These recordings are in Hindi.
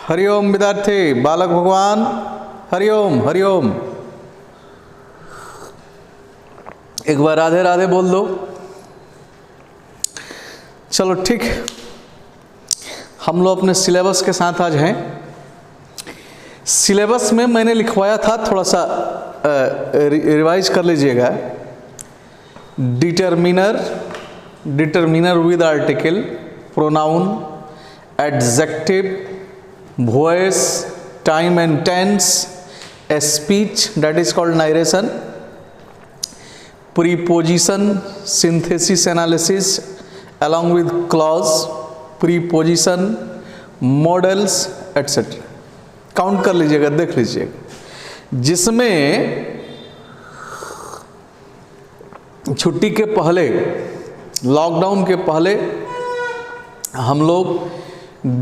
हरिओम विद्यार्थी, बालक भगवान, हरिओम हरिओम। एक बार राधे राधे बोल दो। चलो ठीक, हम लोग अपने सिलेबस के साथ आज हैं। सिलेबस में मैंने लिखवाया था, थोड़ा सा रिवाइज कर लीजिएगा। Determiner, determiner with article, pronoun, adjective, voice, time and tense, speech that is called narration, preposition, synthesis analysis along with clause, preposition, models etc. Count कर लीजिएगा, देख लीजिएगा। जिसमें छुट्टी के पहले, लॉकडाउन के पहले हम लोग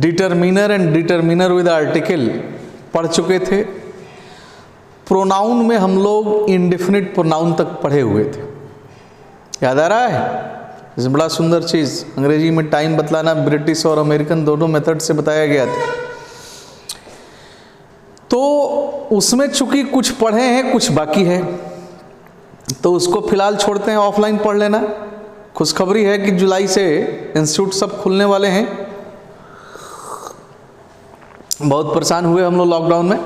determiner and determiner with article पढ़ चुके थे। प्रोनाउन में हम लोग इंडेफिनिट प्रोनाउन तक पढ़े हुए थे, याद आ रहा है? इस बड़ा सुंदर चीज़, अंग्रेजी में टाइम बतलाना ब्रिटिश और अमेरिकन दोनों मेथड से बताया गया था। तो उसमें चूंकि कुछ पढ़े हैं, कुछ बाकी है, तो उसको फिलहाल छोड़ते हैं, ऑफलाइन पढ़ लेना। खुशखबरी है कि जुलाई से इंस्टीट्यूट सब खुलने वाले हैं। बहुत परेशान हुए हम लोग लॉकडाउन में,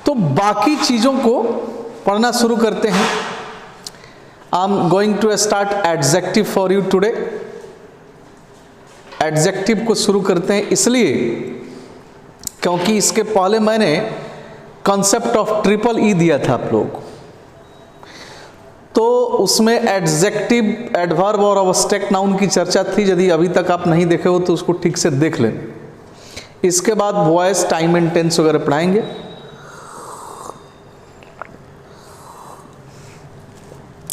तो बाकी चीज़ों को पढ़ना शुरू करते हैं। I'm going to start adjective for you today. Adjective को शुरू करते हैं इसलिए क्योंकि इसके पहले मैंने कॉन्सेप्ट ऑफ ट्रिपल ई दिया था आप लोग को। तो उसमें एडजेक्टिव, एडवर्ब और अब्स्ट्रैक्ट नाउन की चर्चा थी। यदि अभी तक आप नहीं देखे हो तो उसको ठीक से देख लें। इसके बाद वॉइस, टाइम एंड टेंस वगैरह पढ़ाएंगे।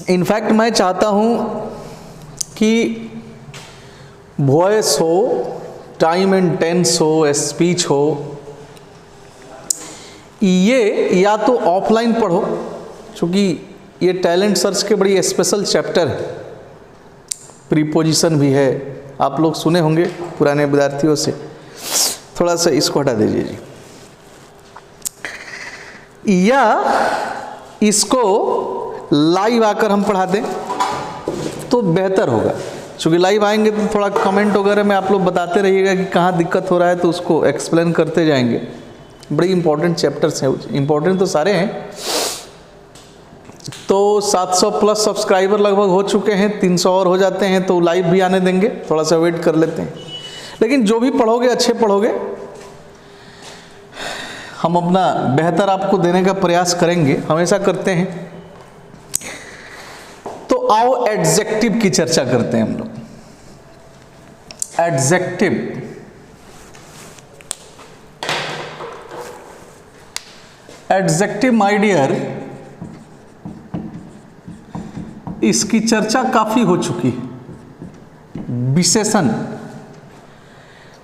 इनफैक्ट मैं चाहता हूं कि वॉइस हो, टाइम एंड टेंस हो, स्पीच हो, ये या तो ऑफलाइन पढ़ो, क्योंकि ये टैलेंट सर्च के बड़ी स्पेशल चैप्टर है। प्रीपोजिशन भी है, आप लोग सुने होंगे पुराने विद्यार्थियों से। थोड़ा सा इसको हटा दीजिए जी। या इसको लाइव आकर हम पढ़ा दें तो बेहतर होगा, क्योंकि लाइव आएंगे तो थोड़ा कमेंट वगैरह में आप लोग बताते रहिएगा कि कहाँ दिक्कत हो रहा है, तो उसको एक्सप्लेन करते जाएंगे। बड़ी इंपॉर्टेंट चैप्टर्स हैं, इंपॉर्टेंट तो सारे हैं। तो 700 प्लस सब्सक्राइबर लगभग हो चुके हैं, 300 और हो जाते हैं तो लाइव भी आने देंगे, थोड़ा सा वेट कर लेते हैं। लेकिन जो भी पढ़ोगे अच्छे पढ़ोगे, हम अपना बेहतर आपको देने का प्रयास करेंगे, हमेशा करते हैं। तो आओ एडजेक्टिव की चर्चा करते हैं हम लोग। एडजेक्टिव, एडजेक्टिव माय डियर, इसकी चर्चा काफी हो चुकी है। विशेषण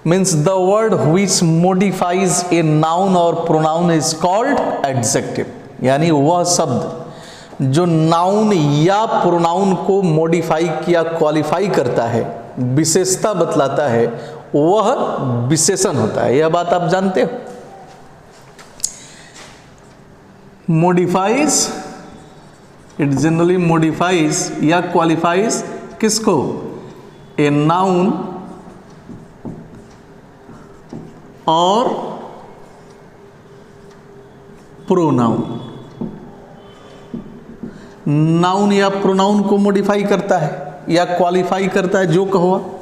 means the word which modifies a noun और प्रोनाउन इज कॉल्ड एडजेक्टिव, यानी वह शब्द जो नाउन या प्रोनाउन को मॉडिफाई किया, क्वालिफाई करता है, विशेषता बतलाता है, वह विशेषण होता है। यह बात आप जानते हो। मॉडिफाइज, इट जनरली मॉडिफाइज या क्वालिफाइज किसको? ए नाउन और प्रोनाउन। नाउन या प्रोनाउन को मॉडिफाई करता है या क्वालिफाई करता है, जो कहो।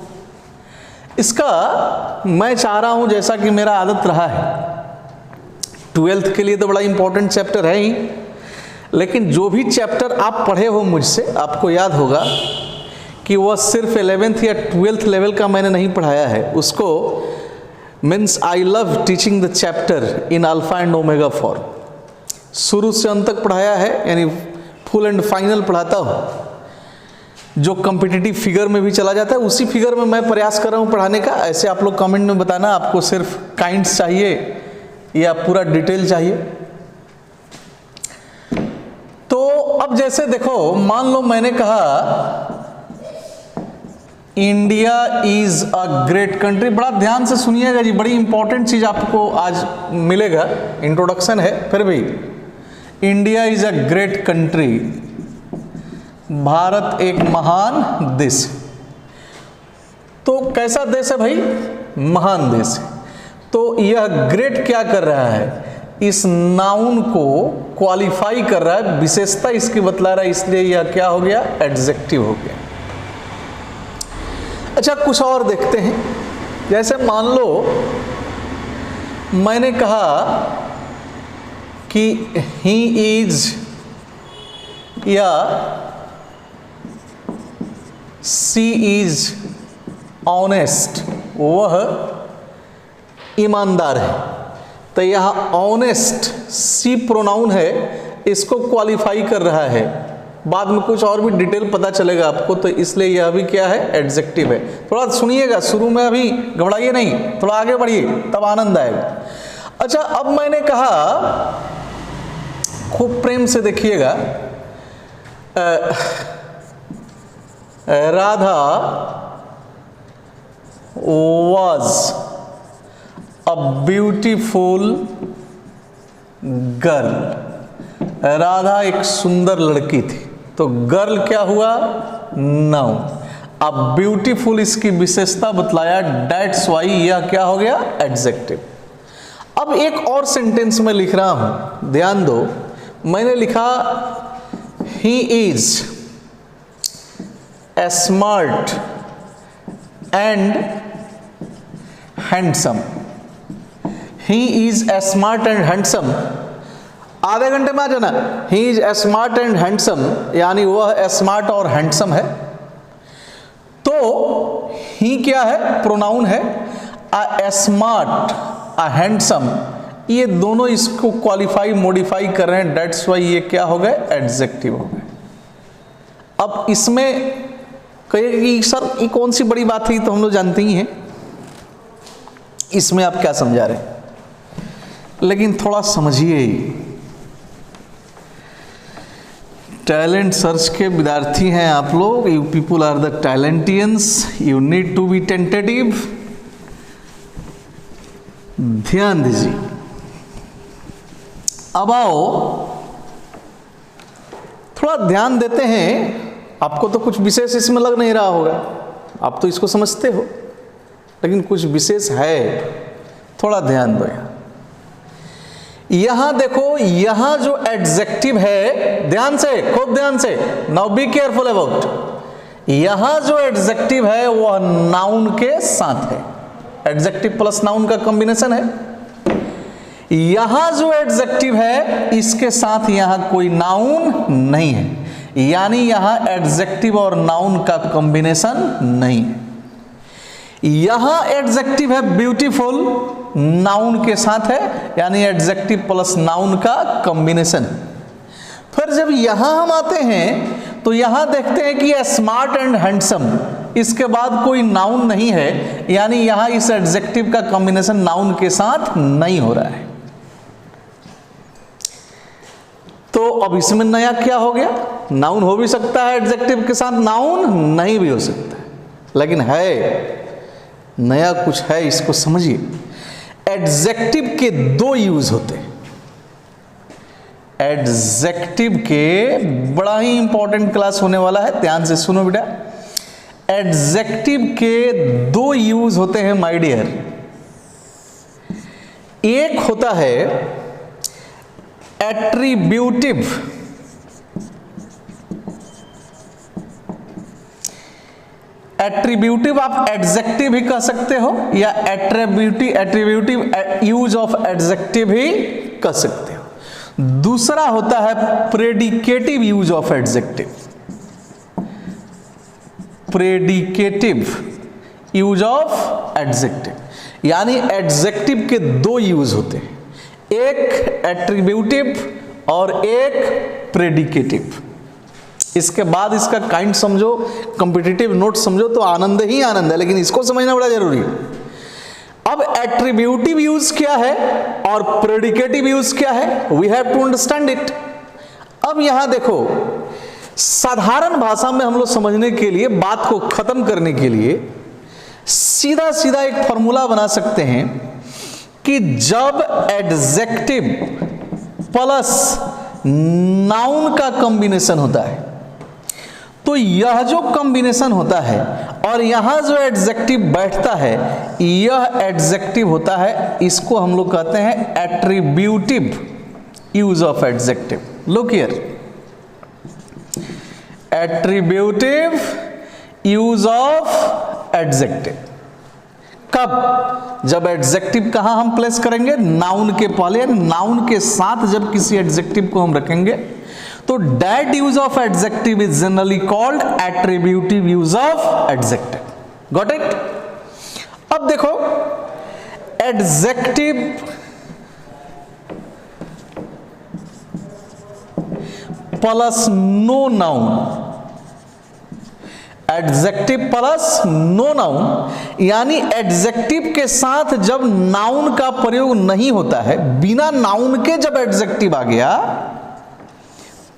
इसका मैं चाह रहा हूं, जैसा कि मेरा आदत रहा है, 12th के लिए तो बड़ा इंपॉर्टेंट चैप्टर है ही, लेकिन जो भी चैप्टर आप पढ़े हो मुझसे, आपको याद होगा कि वह सिर्फ 11th या 12th लेवल का मैंने नहीं पढ़ाया है। उसको means I love teaching the chapter in alpha and omega form, शुरू से अंत तक पढ़ाया है, यानी फुल एंड फाइनल पढ़ाता हूँ। जो कॉम्पिटिटिव फिगर में भी चला जाता है, उसी फिगर में मैं प्रयास कर रहा हूँ पढ़ाने का। ऐसे आप लोग कमेंट में बताना आपको सिर्फ काइंड्स चाहिए या पूरा डिटेल चाहिए। तो अब जैसे देखो, मान लो मैंने कहा India is a great country. बड़ा ध्यान से सुनिएगा जी, बड़ी इंपॉर्टेंट चीज आपको आज मिलेगा। इंट्रोडक्शन है फिर भी। India is a great country, Bharat एक महान देश। तो कैसा देश है भाई? महान देश है। तो यह ग्रेट क्या कर रहा है? इस नाउन को क्वालिफाई कर रहा है, विशेषता इसकी बतला रहा है, इसलिए यह क्या हो गया? एडजेक्टिव हो गया। अच्छा, कुछ और देखते हैं। जैसे मान लो मैंने कहा कि ही इज या सी इज ऑनेस्ट, वह ईमानदार है। तो यहाँ ऑनेस्ट सी प्रोनाउन है, इसको क्वालिफाई कर रहा है। बाद में कुछ और भी डिटेल पता चलेगा आपको, तो इसलिए यह भी क्या है? एडजेक्टिव है। थोड़ा सुनिएगा, शुरू में अभी घबराइए नहीं, थोड़ा आगे बढ़िए, तब आनंद आएगा। अच्छा, अब मैंने कहा, खूब प्रेम से देखिएगा, Radha was a beautiful girl। Radha एक सुंदर लड़की थी। तो गर्ल क्या हुआ? नाउन। अब ब्यूटीफुल इसकी विशेषता बतलाया, दैट्स वाई यह क्या हो गया? एडजेक्टिव। अब एक और सेंटेंस में लिख रहा हूं, ध्यान दो। मैंने लिखा he is a smart and handsome. He is a smart and handsome, आधे घंटे में आ जाना। He is a smart and handsome, यानी वह स्मार्ट और हैंडसम है। तो ही क्या है? प्रोनाउन है। अ स्मार्ट, अ हैंडसम, ये दोनों इसको क्वालिफाई मॉडिफाई कर रहे हैं, दैट्स वाई ये क्या हो गए? एडजेक्टिव हो गए। अब इसमें कहिए कि सर ये कौन सी बड़ी बात है? तो हम लोग जानते ही हैं। इसमें आप क्या समझा रहे हैं, लेकिन थोड़ा समझिए। टैलेंट सर्च के विद्यार्थी हैं आप लोग, you people are the talentians, you need to be tentative. ध्यान दीजिए। अब आओ थोड़ा ध्यान देते हैं। आपको तो कुछ विशेष इसमें लग नहीं रहा होगा, आप तो इसको समझते हो, लेकिन कुछ विशेष है, थोड़ा ध्यान दो। यहां देखो, यहां जो एडजेक्टिव है, ध्यान से, खूब ध्यान से, नाउ बी केयरफुल अबाउट। यहां जो एडजेक्टिव है वह नाउन के साथ है। एडजेक्टिव प्लस नाउन का कॉम्बिनेशन है। यहां जो एडजेक्टिव है इसके साथ यहां कोई नाउन नहीं है, यानी यहां एडजेक्टिव और नाउन का कॉम्बिनेशन नहीं है। यहां एडजेक्टिव है ब्यूटीफुल, नाउन के साथ है, यानी एडजेक्टिव प्लस नाउन का कॉम्बिनेशन है। फिर जब यहां हम आते हैं तो यहां देखते हैं कि स्मार्ट एंड हैंडसम, इसके बाद कोई नाउन नहीं है, यानी यहां इस एडजेक्टिव का कॉम्बिनेशन नाउन के साथ नहीं हो रहा है। तो अब इसमें नया क्या हो गया? नाउन हो भी सकता है एडजेक्टिव के साथ, नाउन नहीं भी हो सकता है, लेकिन है नया कुछ है, इसको समझिए। एडजेक्टिव के दो यूज होते हैं। एडजेक्टिव के बड़ा ही इंपॉर्टेंट क्लास होने वाला है, ध्यान से सुनो बेटा। एडजेक्टिव के दो यूज होते हैं माय डियर। एक होता है एट्रीब्यूटिव, एट्रीब्यूटिव आप एडजेक्टिव भी कह सकते हो, या एट्रीब्यूटिव यूज ऑफ एडजेक्टिव भी कह सकते हो। दूसरा होता है predicative use of adjective. Predicative use of adjective, यानी एडजेक्टिव के दो यूज होते हैं, एक एट्रीब्यूटिव और एक प्रेडिकेटिव। इसके बाद इसका काइंड समझो, कॉम्पिटिटिव नोट समझो तो आनंद ही आनंद है, लेकिन इसको समझना बड़ा जरूरी है। अब एट्रीब्यूटिव यूज क्या है और प्रेडिकेटिव यूज क्या है, we have to understand it. अब यहां देखो, साधारण भाषा में हम लोग समझने के लिए, बात को खत्म करने के लिए सीधा सीधा एक फॉर्मूला बना सकते हैं कि जब एडजेक्टिव प्लस नाउन का कॉम्बिनेशन होता है, तो यह जो कॉम्बिनेशन होता है और यहां जो एडजेक्टिव बैठता है, यह एडजेक्टिव होता है, इसको हम लोग कहते हैं attributive use of adjective. Look here, attributive use of adjective. कब? जब एडजेक्टिव कहां हम प्लेस करेंगे? नाउन के पहले, नाउन के साथ जब किसी एडजेक्टिव को हम रखेंगे तो that use of adjective is generally called attributive use of adjective. Got it? अब देखो, adjective plus no noun, adjective plus no noun, यानी एडजेक्टिव के साथ जब नाउन का प्रयोग नहीं होता है, बिना नाउन के जब एडजेक्टिव आ गया,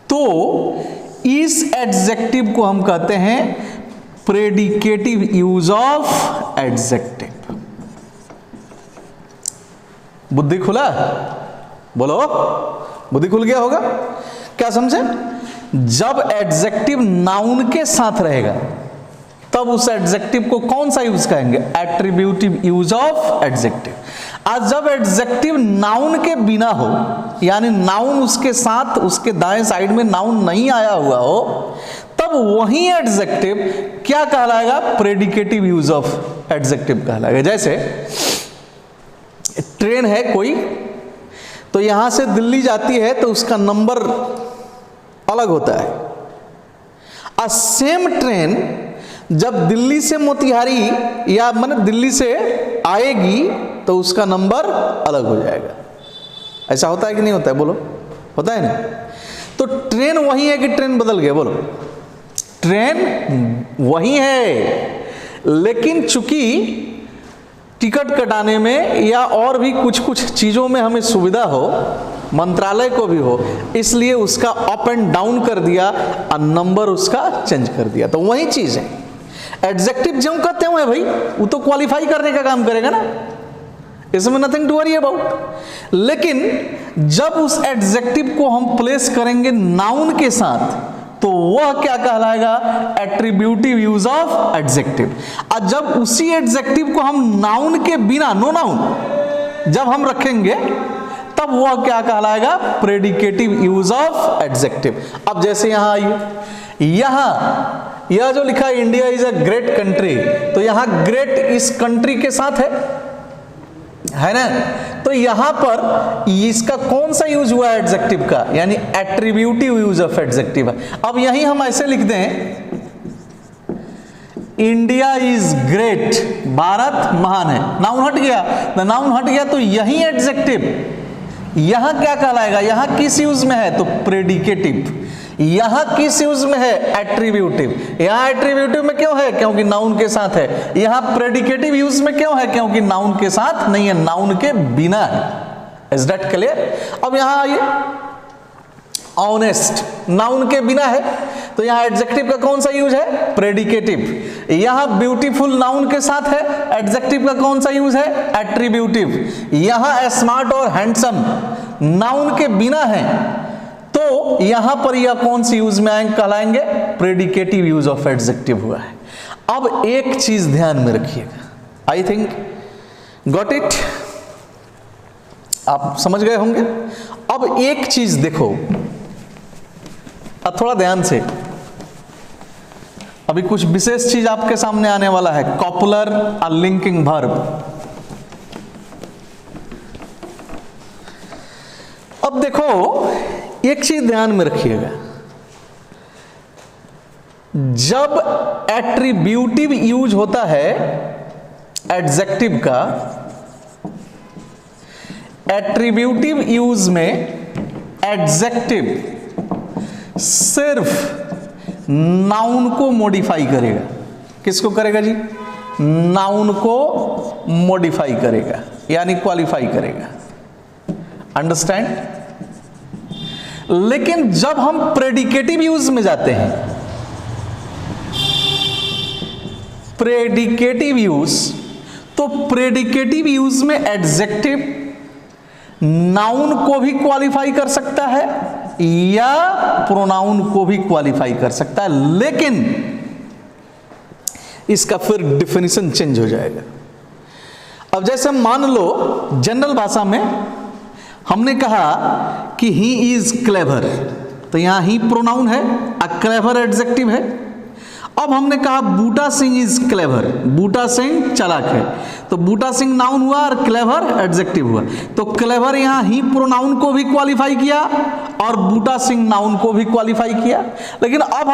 तो इस एडजेक्टिव को हम कहते हैं प्रेडिकेटिव यूज ऑफ एडजेक्टिव। बुद्धि खुला? बोलो, बुद्धि खुल गया होगा? क्या समझे? जब एडजेक्टिव नाउन के साथ रहेगा तब उस एडजेक्टिव को कौन सा यूज कहेंगे? Attributive use of adjective. आज जब एडजेक्टिव नाउन के बिना हो, यानी नाउन उसके साथ, उसके दाएं साइड में नाउन नहीं आया हुआ हो, तब वही एडजेक्टिव क्या कहलाएगा? प्रेडिकेटिव यूज ऑफ एडजेक्टिव कहलाएगा। जैसे ट्रेन है कोई, तो यहां से दिल्ली जाती है तो उसका नंबर अलग होता है। आ सेम ट्रेन जब दिल्ली से मोतिहारी या माने दिल्ली से आएगी तो उसका नंबर अलग हो जाएगा। ऐसा होता है कि नहीं होता है? बोलो, होता है ना? तो ट्रेन वही है कि ट्रेन बदल गया? बोलो, ट्रेन वही है, लेकिन चूंकि टिकट कटाने में या और भी कुछ कुछ चीजों में हमें सुविधा हो, मंत्रालय को भी हो, इसलिए उसका अप एंड डाउन कर दिया और नंबर उसका चेंज कर दिया। तो वही चीज है, एडजेक्टिव जो कहते हैं भाई, वो तो क्वालिफाई करने का काम करेगा ना, इसमें नथिंग टू वरी अबाउट। लेकिन जब उस एडजेक्टिव को हम प्लेस करेंगे नाउन के साथ, तो वह क्या कहलाएगा? Attributive use of adjective. और जब उसी एडजेक्टिव को हम नाउन के बिना, नो नाउन, जब हम रखेंगे तब वह क्या कहलाएगा? Predicative use of adjective. अब जैसे यहां आइए, यहां यह जो लिखा है India is a great country, तो यहां ग्रेट इस कंट्री के साथ है ना? तो यहां पर इसका कौन सा यूज हुआ है? एडजेक्टिव का, यानी एट्रीब्यूटिव यूज ऑफ एडजेक्टिव है। अब यहीं हम ऐसे लिख दें, इंडिया इज ग्रेट, भारत महान है, नाउन हट गया, नाउन हट गया तो यही एडजेक्टिव यहां क्या कहलाएगा? यहां किस यूज में है? तो प्रेडिकेटिव। यहां किस यूज में है? एट्रीब्यूटिव। यहां एट्रीब्यूटिव में क्यों है? क्योंकि नाउन के साथ है। यहां प्रेडिकेटिव यूज में क्यों है? क्योंकि नाउन के साथ नहीं है, नाउन के बिना है। Is that clear? अब यहां आइए, ऑनेस्ट नाउन के बिना है, तो यहां एडजेक्टिव का कौन सा यूज है? प्रेडिकेटिव। यहां ब्यूटीफुल नाउन के साथ है, एडजेक्टिव का कौन सा यूज है? एट्रीब्यूटिव। यहां स्मार्ट और हैंडसम नाउन के बिना है, तो यहां पर यह कौन सी यूज में आएंगे? कहलाएंगे प्रेडिकेटिव यूज ऑफ एडजेक्टिव हुआ है। अब एक चीज ध्यान में रखिएगा, आई थिंक गॉट इट, आप समझ गए होंगे। अब एक चीज देखो, अब थोड़ा ध्यान से, अभी कुछ विशेष चीज आपके सामने आने वाला है, कॉपुलर और लिंकिंग वर्ब। अब देखो एक चीज ध्यान में रखिएगा, जब एट्रीब्यूटिव यूज होता है एडजेक्टिव का, एट्रीब्यूटिव यूज में एडजेक्टिव सिर्फ नाउन को मॉडिफाई करेगा। किसको करेगा जी? नाउन को मॉडिफाई करेगा, यानी क्वालिफाई करेगा। अंडरस्टैंड? लेकिन जब हम प्रेडिकेटिव यूज में जाते हैं, प्रेडिकेटिव यूज, तो प्रेडिकेटिव यूज में एडजेक्टिव नाउन को भी क्वालिफाई कर सकता है या प्रोनाउन को भी क्वालिफाई कर सकता है, लेकिन इसका फिर डिफिनीशन चेंज हो जाएगा। अब जैसे मान लो जनरल भाषा में हमने कहा कि ही इज क्लेवर, तो यहां ही प्रोनाउन है, क्लेवर एडजेक्टिव है। अब हमने कहा बूटा सिंह इज क्लेवर, बूटा सिंह चालाक है, तो बूटा सिंह नाउन हुआ और क्लेवर एडजेक्टिव हुआ। तो क्लेवर यहां ही प्रोनाउन को भी क्वालिफाई किया और बूटा सिंह नाउन को भी क्वालिफाई किया। लेकिन अब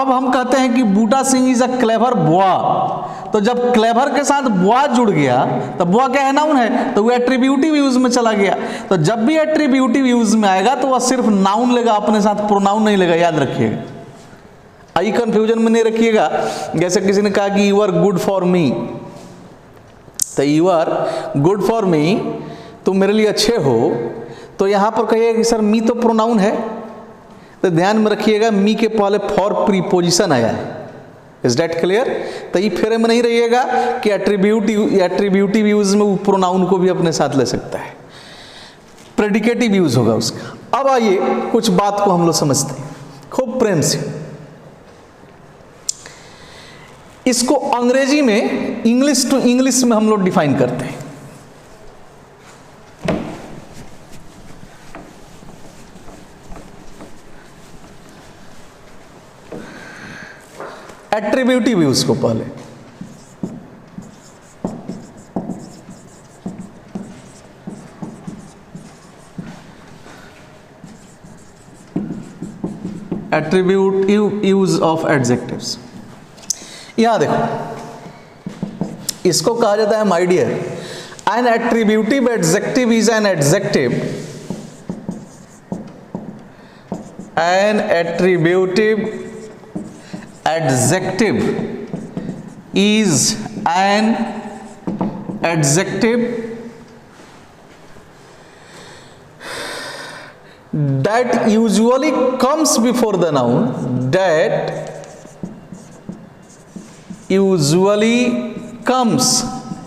हम कहते हैं कि Buta Singh is a clever boy, तो जब क्लेवर के साथ बॉय जुड़ गया तो बॉय क्या है, नाउन है, तो वो एट्रीब्यूटिव यूज में चला गया। तो जब भी एट्रीब्यूटिव यूज में आएगा तो वह सिर्फ नाउन लेगा, अपने साथ प्रोनाउन नहीं लेगा, याद रखिएगा। आई कंफ्यूजन में नहीं रखिएगा। जैसे किसी ने कहा कि you are good for me, तो you are good for me, तुम मेरे लिए अच्छे हो, तो यहां पर कहिएगा कि सर मी तो प्रोनाउन है, तो ध्यान में रखिएगा मी के पहले फॉर प्रीपोजिशन आया है। Is that clear? तो ये फेरे में नहीं रहिएगा कि एट्रीब्यूटिव यूज में वो प्रोनाउन को भी अपने साथ ले सकता है, प्रेडिकेटिव यूज होगा उसका। अब आइए कुछ बात को हम लोग समझते हैं खूब प्रेम से। इसको अंग्रेजी में इंग्लिश टू इंग्लिश में हम लोग डिफाइन करते हैं। एट्रीब्यूटिव यूज को पहले एट्रीब्यूटिव यूज ऑफ एडजेक्टिव्स। यहां देखो, इसको कहा जाता है my dear, an attributive adjective is an adjective, an attributive adjective is an adjective that usually comes before the noun, that usually comes,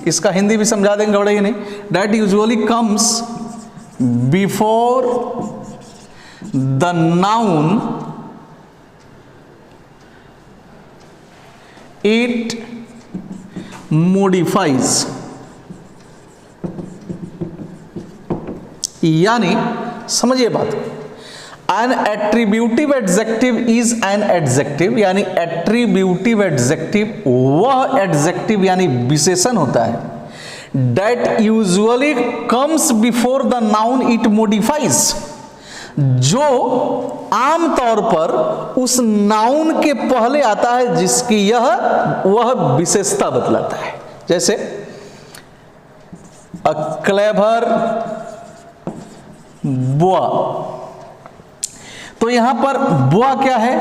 इसका हिंदी भी समझा देंगे, बड़ा ही नहीं, that usually comes before the noun, it modifies, यानी समझिए बात, an attributive adjective is an adjective, यानी एट्रीब्यूटिव एडजेक्टिव वह एडजेक्टिव यानी विशेषण होता है, that usually comes before the noun it modifies, जो आमतौर पर उस नाउन के पहले आता है जिसकी वह विशेषता बतलाता है। जैसे अ क्लेवर बुआ, तो यहां पर बुआ क्या है,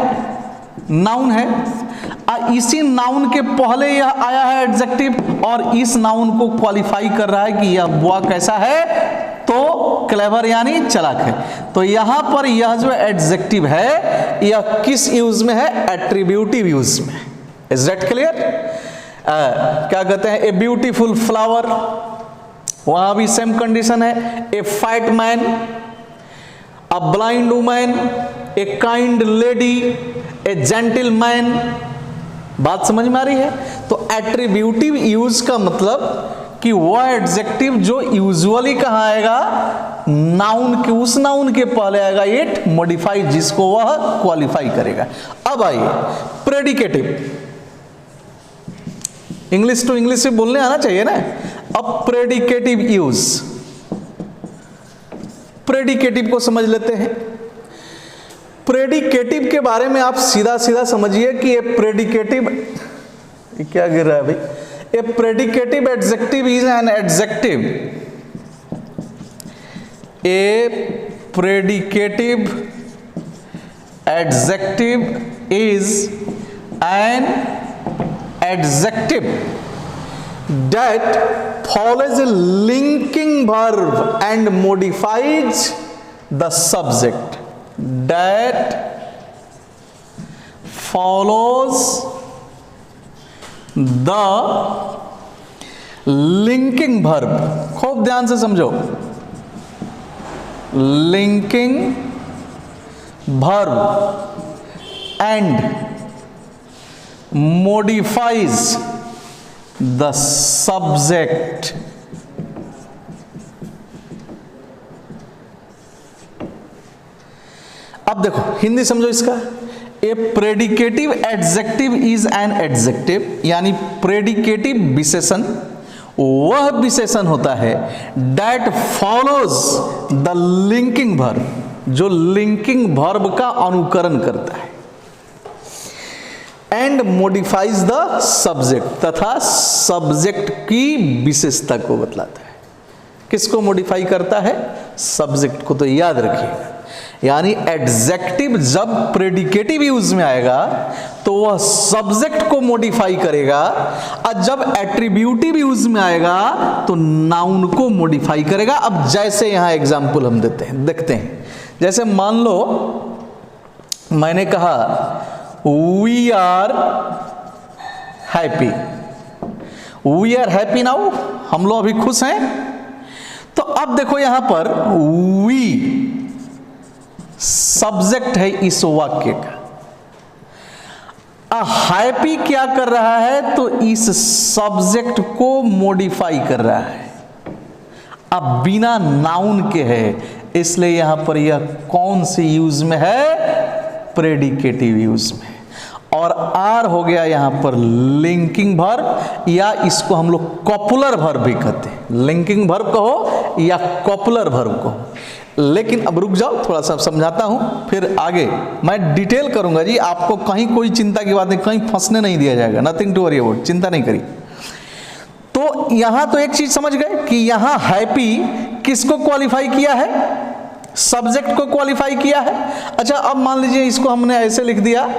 नाउन है, इसी नाउन के पहले यह आया है एडजेक्टिव और इस नाउन को क्वालिफाई कर रहा है कि यह बुआ कैसा है, तो क्लेवर यानी चालाक है। तो यहां पर यह जो एडजेक्टिव है यह किस यूज में है, एट्रीब्यूटिव यूज में। Is that clear? क्या कहते हैं, ए ब्यूटीफुल फ्लावर, वहां भी सेम कंडीशन है, a fat man, a blind woman, a kind lady, a gentleman. बात समझ में आ रही है? तो एट्रीब्यूटिव यूज का मतलब कि वह एडजेक्टिव जो यूजुअली कहां आएगा, नाउन के, उस नाउन के पहले आएगा, इट मॉडिफाई, जिसको वह क्वालिफाई करेगा। अब आइए प्रेडिकेटिव, इंग्लिश टू इंग्लिश से बोलने आना चाहिए ना। अब प्रेडिकेटिव यूज, प्रेडिकेटिव को समझ लेते हैं। प्रेडिकेटिव के बारे में आप सीधा सीधा समझिए कि ये प्रेडिकेटिव, ये क्या गिर रहा है भाई, a predicative adjective is an adjective, a predicative adjective is an adjective that follows a linking verb and modifies the subject. that follows the linking verb, खूब ध्यान से समझो, linking verb and modifies the subject. अब देखो हिंदी समझो इसका। A predicative adjective is an adjective, यानी प्रेडिकेटिव विशेषण वह विशेषण होता है that follows the linking verb, जो लिंकिंग वर्ब का अनुकरण करता है, एंड मॉडिफाइज द सब्जेक्ट, तथा सब्जेक्ट की विशेषता को बतलाता है। किसको मॉडिफाई करता है? सब्जेक्ट को। तो याद रखिएगा, यानी एडजेक्टिव जब प्रेडिकेटिव यूज में आएगा तो वह सब्जेक्ट को मॉडिफाई करेगा, और जब एट्रीब्यूटिव यूज में आएगा तो नाउन को मॉडिफाई करेगा। अब जैसे यहां एग्जांपल हम देते हैं, देखते हैं। जैसे मान लो मैंने कहा we are happy, we are happy now, हम लोग अभी खुश हैं। तो अब देखो यहां पर वी सब्जेक्ट है इस वाक्य का, हैप्पी क्या कर रहा है? तो इस सब्जेक्ट को मॉडिफाई कर रहा है, अब बिना नाउन के है, इसलिए यहां पर यह कौन से यूज में है? प्रेडिकेटिव यूज में। और आर हो गया यहां पर लिंकिंग वर्ब, या इसको हम लोग कॉपुलर वर्ब भी कहते हैं। लिंकिंग वर्ब कहो या कॉपुलर वर्ब कहो। लेकिन अब रुक जाओ, थोड़ा सा समझाता हूं, फिर आगे मैं डिटेल करूंगा जी। आपको कहीं कोई चिंता की बात नहीं, कहीं फंसने नहीं दिया जाएगा, नथिंग टू वरी अबाउट, चिंता नहीं करिए। तो यहां तो एक चीज समझ गए कि यहां हैप्पी किसको क्वालिफाई किया है? सब्जेक्ट को क्वालिफाई किया है। अच्छा, अब मान लीजिए इसको हमने ऐसे लिख दिया,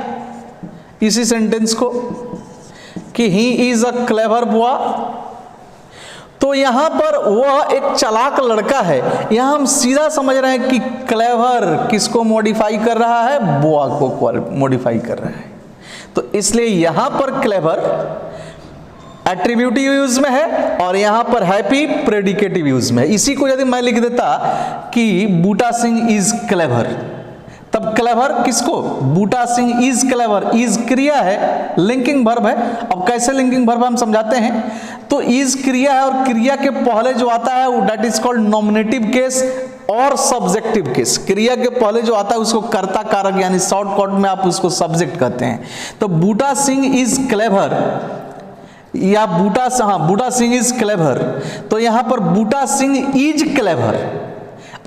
इसी सेंटेंस को, कि he is a clever boy. तो यहां पर वह एक चालाक लड़का है। यहां हम सीधा समझ रहे हैं कि क्लेवर किसको मॉडिफाई कर रहा है? बुआ को मॉडिफाई कर रहा है। तो इसलिए यहां पर क्लेवर एट्रीब्यूटिव यूज में है और यहां पर हैप्पी प्रेडिकेटिव यूज में है। इसी को यदि मैं लिख देता कि बूटा सिंह इज क्लेवर, तब क्लेवर किसको? बूटा सिंह इज क्लेवर, इज क्रिया है, लिंकिंग वर्ब है। अब कैसे लिंकिंग वर्ब हम समझाते हैं। तो इज क्रिया है और क्रिया के पहले जो आता है वो that is called nominative case और सब्जेक्टिव केस। क्रिया के पहले जो आता है उसको कर्ता कारक, यानी शॉर्टकट में आप उसको सब्जेक्ट कहते हैं। तो बूटा सिंह इज क्लेवर या बूटा सिंह इज क्लेवर, तो यहां पर बूटा सिंह इज क्लेवर।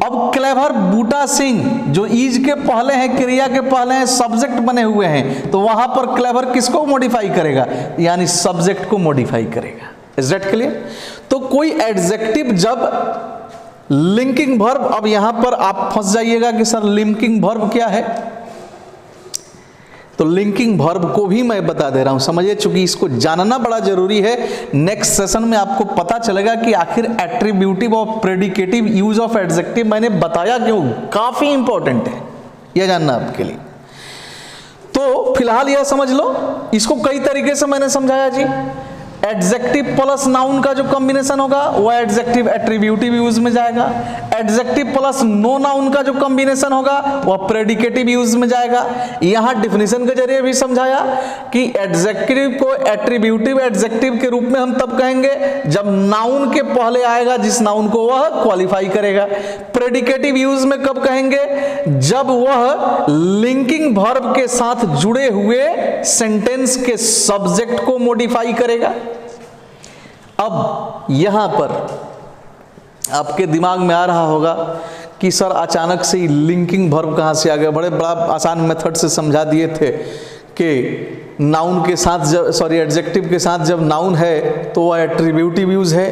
अब क्लेवर बूटा सिंह जो इज के पहले हैं, क्रिया के पहले हैं, सब्जेक्ट बने हुए हैं, तो वहां पर क्लेवर किसको मॉडिफाई करेगा? यानी सब्जेक्ट को मॉडिफाई करेगा। Is that clear? तो कोई एडजेक्टिव जब लिंकिंग वर्ब, अब यहां पर आप फंस जाइएगा कि सर लिंकिंग वर्ब क्या है? तो लिंकिंग वर्ब को भी मैं बता दे रहा हूं, समझिए, चूंकि इसको जानना बड़ा जरूरी है। नेक्स्ट सेशन में आपको पता चलेगा कि आखिर एट्रीब्यूटिव और प्रेडिकेटिव यूज ऑफ एडजेक्टिव मैंने बताया क्यों, काफी इंपॉर्टेंट है यह जानना आपके लिए। तो फिलहाल यह समझ लो, इसको कई तरीके से मैंने समझाया जी। एडजेक्टिव प्लस नाउन का जो कॉम्बिनेशन होगा वह एडजेक्टिव एट्रीब्यूटिव यूज में जाएगा। एडजेक्टिव प्लस नो नाउन का जो कॉम्बिनेशन होगा वह प्रेडिकेटिव यूज में जाएगा। यहां डिफिनेशन के जरिए भी समझाया कि एडजेक्टिव को एट्रीब्यूटिव एडजेक्टिव के रूप में हम तब कहेंगे जब नाउन के पहले आएगा जिस नाउन को वह क्वालिफाई करेगा। प्रेडिकेटिव यूज में कब कहेंगे? जब वह लिंकिंग वर्ब के साथ जुड़े हुए सेंटेंस के सब्जेक्ट को मॉडिफाई करेगा। अब यहां पर आपके दिमाग में आ रहा होगा कि सर अचानक से लिंकिंग वर्ब कहां से आ गया? बड़े बड़ा आसान मेथड से समझा दिए थे कि नाउन के साथ जब एडजेक्टिव के साथ जब नाउन है तो वह एट्रीब्यूटिव यूज है,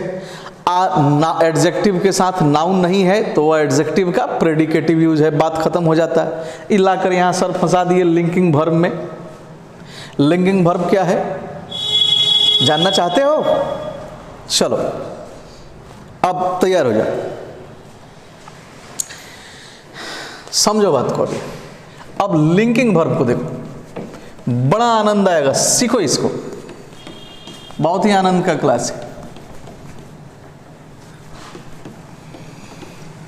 एडजेक्टिव के साथ नाउन नहीं है तो वह एडजेक्टिव का प्रेडिकेटिव यूज है, बात खत्म हो जाता है। इलाकर यहां सर फंसा दिए लिंकिंग वर्ब में। लिंकिंग वर्ब क्या है जानना चाहते हो? चलो अब तैयार हो जाओ। समझो बात को अभी। अब लिंकिंग वर्ब को देखो, बड़ा आनंद आएगा, सीखो इसको, बहुत ही आनंद का क्लास है।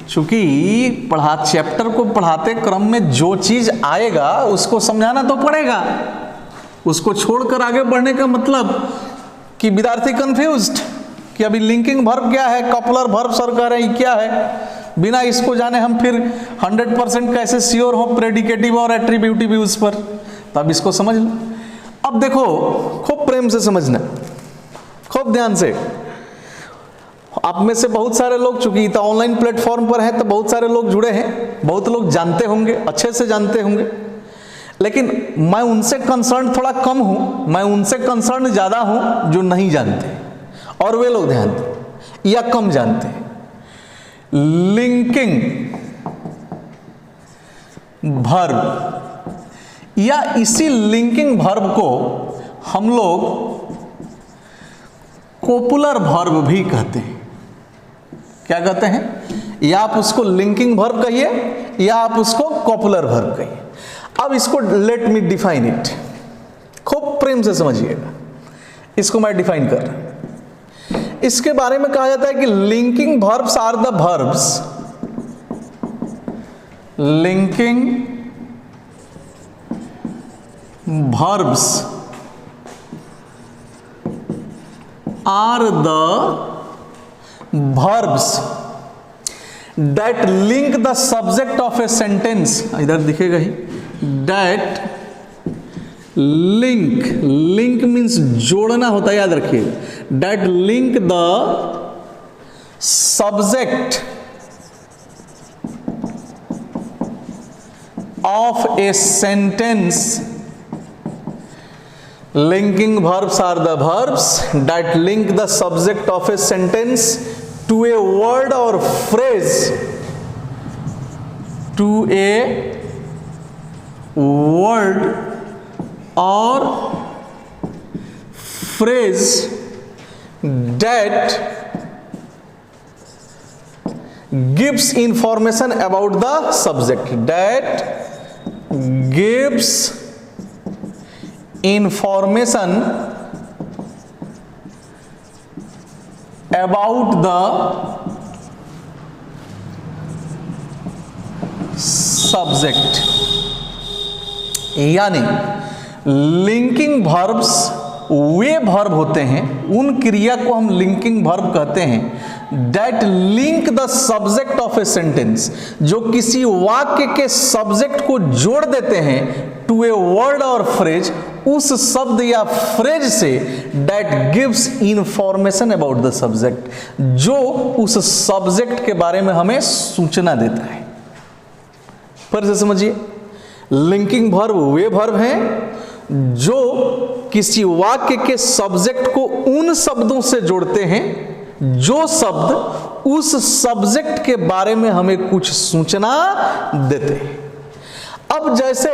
चूंकि चैप्टर को पढ़ाते क्रम में जो चीज आएगा उसको समझाना तो पड़ेगा, उसको छोड़कर आगे बढ़ने का मतलब कि विद्यार्थी कंफ्यूज्ड कि अभी लिंकिंग वर्ब क्या है, कपलर वर्ब सर कह रहे हैं क्या है, बिना इसको जाने हम फिर 100% कैसे श्योर हो प्रेडिकेटिव और एट्रीब्यूटिव यूज पर। तब इसको समझ लो। अब देखो, खूब प्रेम से समझना, खूब ध्यान से। आप में से बहुत सारे लोग, चूंकि तो ऑनलाइन प्लेटफॉर्म पर है तो बहुत सारे लोग जुड़े हैं, बहुत लोग जानते होंगे, अच्छे से जानते होंगे, लेकिन मैं उनसे कंसर्न थोड़ा कम हूं, मैं उनसे कंसर्न ज्यादा हूं जो नहीं जानते, और वे लोग ध्यान दें या कम जानते हैं। लिंकिंग वर्ब या इसी लिंकिंग वर्ब को हम लोग कोपुलर वर्ब भी कहते हैं। क्या कहते हैं? या आप उसको लिंकिंग वर्ब कहिए या आप उसको कोपुलर वर्ब कहिए। अब इसको लेट मी डिफाइन इट, खूब प्रेम से समझिएगा, इसको मैं डिफाइन कर रहा हूं। इसके बारे में कहा जाता है कि linking verbs are the verbs, linking verbs are the verbs that link the subject of a sentence, इधर दिखेगा ही, that link means जोड़ना होता है, याद रखिएगा, that link the subject of a sentence. Linking verbs are the verbs that link the subject of a sentence to a word or phrase, to a word or phrase that gives information about the subject, that gives information about the subject। यानी लिंकिंग वर्ब्स वे वर्ब होते हैं, उन क्रिया को हम लिंकिंग वर्ब कहते हैं, that link the subject of a sentence, जो किसी वाक्य के सब्जेक्ट को जोड़ देते हैं टू ए वर्ड और फ्रेज, उस शब्द या फ्रेज से, that gives information about the subject, जो उस सब्जेक्ट के बारे में हमें सूचना देता है। फिर से समझिए, लिंकिंग वर्ब वे वर्ब हैं जो किसी वाक्य के सब्जेक्ट को उन शब्दों से जोड़ते हैं जो शब्द उस सब्जेक्ट के बारे में हमें कुछ सूचना देते हैं। अब जैसे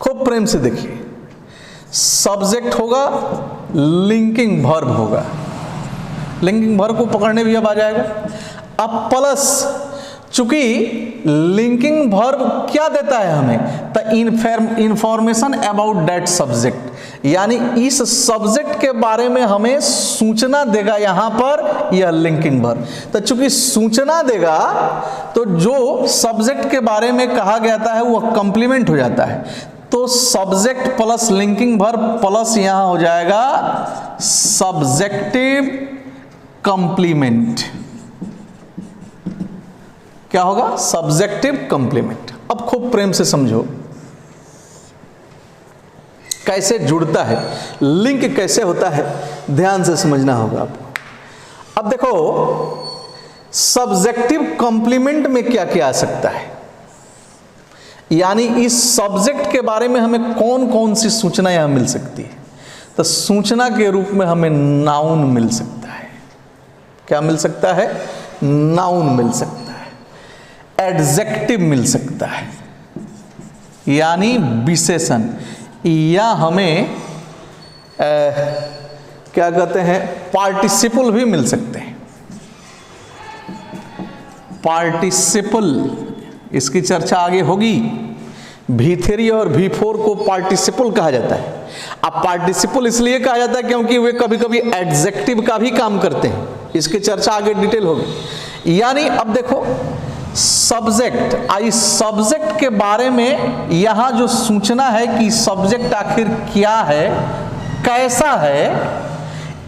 खूब प्रेम से देखिए, सब्जेक्ट होगा, लिंकिंग वर्ब होगा, लिंकिंग वर्ब को पकड़ने भी अब आ जाएगा। अब प्लस, चूंकि लिंकिंग वर्ब क्या देता है हमें, the information about that subject, यानी इस सब्जेक्ट के बारे में हमें सूचना देगा यहां पर यह लिंकिंग वर्ब। तो चूंकि सूचना देगा तो जो सब्जेक्ट के बारे में कहा गया है वह कंप्लीमेंट हो जाता है, तो subject plus linking verb plus यहां हो जाएगा सब्जेक्टिव कंप्लीमेंट। क्या होगा? Subjective complement. अब खूब प्रेम से समझो कैसे जुड़ता है, लिंक कैसे होता है, ध्यान से समझना होगा आपको। अब देखो, सब्जेक्टिव कंप्लीमेंट में क्या क्या आ सकता है, यानी इस सब्जेक्ट के बारे में हमें कौन कौन सी सूचना यहां मिल सकती है। तो सूचना के रूप में हमें नाउन मिल सकता है। क्या मिल सकता है? नाउन मिल सकता है, एडजेक्टिव मिल सकता है, यानी विशेषण, या हमें क्या कहते हैं, पार्टिसिपल भी मिल सकते हैं। पार्टिसिपल, इसकी चर्चा आगे होगी। V3 और V4 को पार्टिसिपल कहा जाता है। अब पार्टिसिपल इसलिए कहा जाता है क्योंकि वे कभी कभी एडजेक्टिव का भी काम करते हैं, इसकी चर्चा आगे डिटेल होगी। यानी अब देखो सब्जेक्ट, आई सब्जेक्ट के बारे में यहां जो सूचना है कि सब्जेक्ट आखिर क्या है, कैसा है,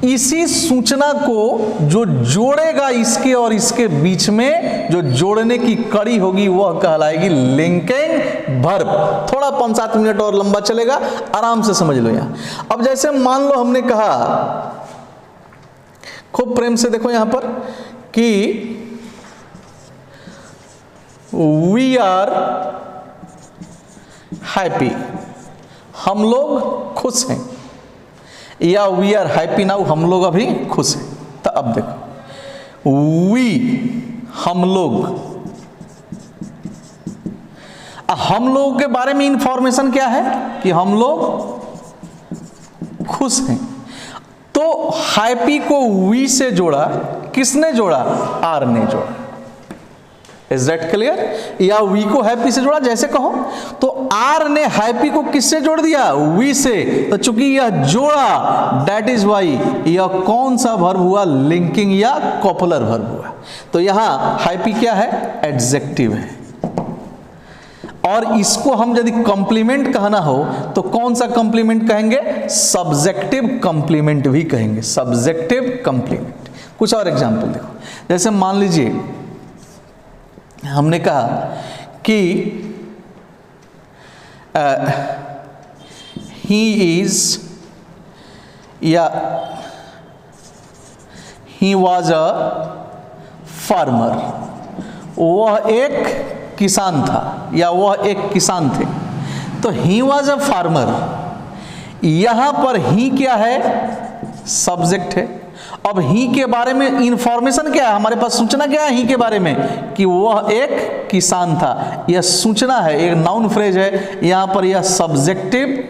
इसी सूचना को जो जोड़ेगा इसके और इसके बीच में, जो जोड़ने की कड़ी होगी वह कहलाएगी लिंकिंग वर्ब। थोड़ा 5-7 मिनट और लंबा चलेगा, आराम से समझ लो यहां। अब जैसे मान लो हमने कहा, खूब प्रेम से देखो यहां पर कि वी आर हैप्पी, हम लोग खुश हैं, या वी आर हैप्पी नाउ, हम लोग अभी खुश हैं। तो अब देखो वी, हम लोगों के बारे में इंफॉर्मेशन क्या है कि हम लोग खुश हैं। तो हैप्पी को वी से जोड़ा, किसने जोड़ा? आर ने जोड़ा। Is that clear? या वी को हैप्पी से जोड़ा, जैसे कहो। तो आर ने हैप्पी को किससे जोड़ दिया? वी से। तो चूंकि यह जोड़ा, दैट इज वाई यह कौन सा वर्ब हुआ? लिंकिंग या कॉपुलर वर्ब हुआ। तो यहां हैप्पी क्या है? एडजेक्टिव है। और इसको हम यदि कॉम्प्लीमेंट कहना हो तो कौन सा कॉम्प्लीमेंट कहेंगे? सब्जेक्टिव कॉम्प्लीमेंट भी कहेंगे, सब्जेक्टिव कॉम्प्लीमेंट। कुछ और एग्जांपल देखो, जैसे मान लीजिए हमने कहा कि ही इज, या ही वॉज अ फार्मर, वह एक किसान था या वह एक किसान थे। तो ही वॉज अ फार्मर, यहां पर ही क्या है? सब्जेक्ट है। अब ही के बारे में इंफॉर्मेशन क्या है? हमारे पास सूचना क्या है ही के बारे में? कि वह एक किसान था। यह सूचना है, एक नाउन फ्रेज है। यहां पर यह सब्जेक्टिव